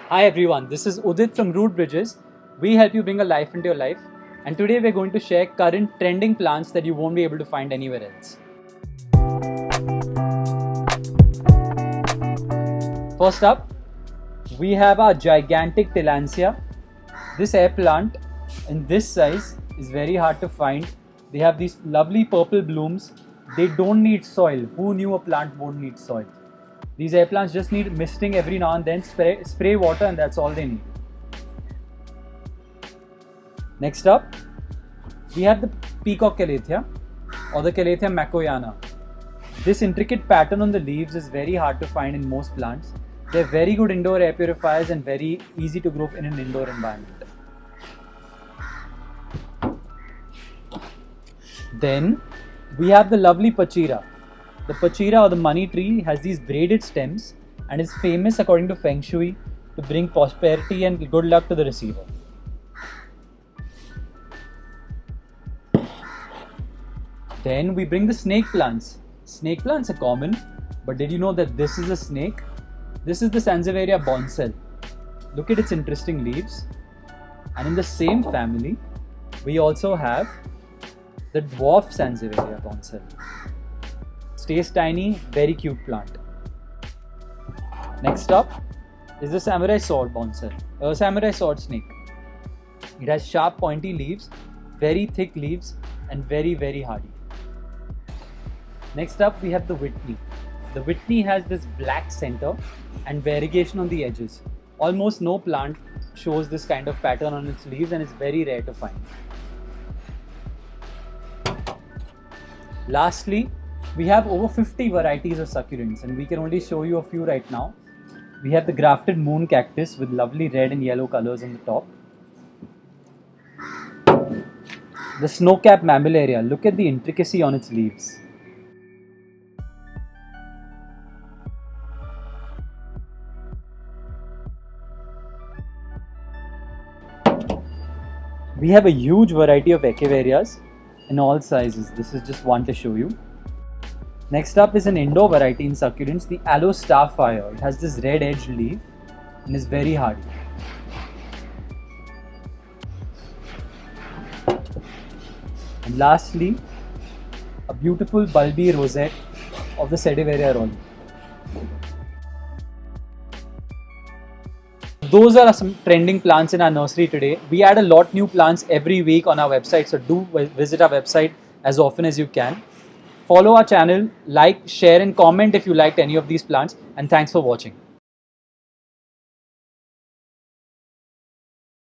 Hi everyone, this is Udit from Root Bridges. We help you bring a life into your life, and today we're going to share current trending plants that you won't be able to find anywhere else. First up, we have our gigantic Tillandsia. This air plant in this size is very hard to find. They have these lovely purple blooms. They don't need soil. Who knew a plant won't need soil? These air plants just need misting every now and then, spray water, and that's all they need. Next up, we have the peacock calathea or the Calathea macoyana. This intricate pattern on the leaves is very hard to find in most plants. They're very good indoor air purifiers and very easy to grow in an indoor environment. Then we have the lovely pachira. The pachira or the money tree has these braided stems and is famous according to Feng Shui to bring prosperity and good luck to the receiver. Then we bring the snake plants. Snake plants are common, but did you know that this is a snake? This is the Sansevieria bonsal. Look at its interesting leaves. And in the same family, we also have the dwarf Sansevieria bonsal. Stays tiny, very cute plant. Next up is the samurai sword bonsal, a samurai sword snake. It has sharp pointy leaves, very thick leaves, and very hardy. Next up we have the Whitney. The Whitney has this black center and variegation on the edges. Almost no plant shows this kind of pattern on its leaves and it's very rare to find. Lastly, we have over 50 varieties of succulents and we can only show you a few right now. We have the grafted moon cactus with lovely red and yellow colors on the top. The snow-capped mammillaria, look at the intricacy on its leaves. We have a huge variety of echeverias in all sizes. This is just one to show you. Next up is an indoor variety in succulents, the aloe starfire. It has this red edged leaf and is very hardy. And lastly, a beautiful bulby rosette of the Sediveria rolli. Those are some trending plants in our nursery today. We add a lot new plants every week on our website, so do visit our website as often as you can. Follow our channel, like, share and comment if you liked any of these plants, and thanks for watching.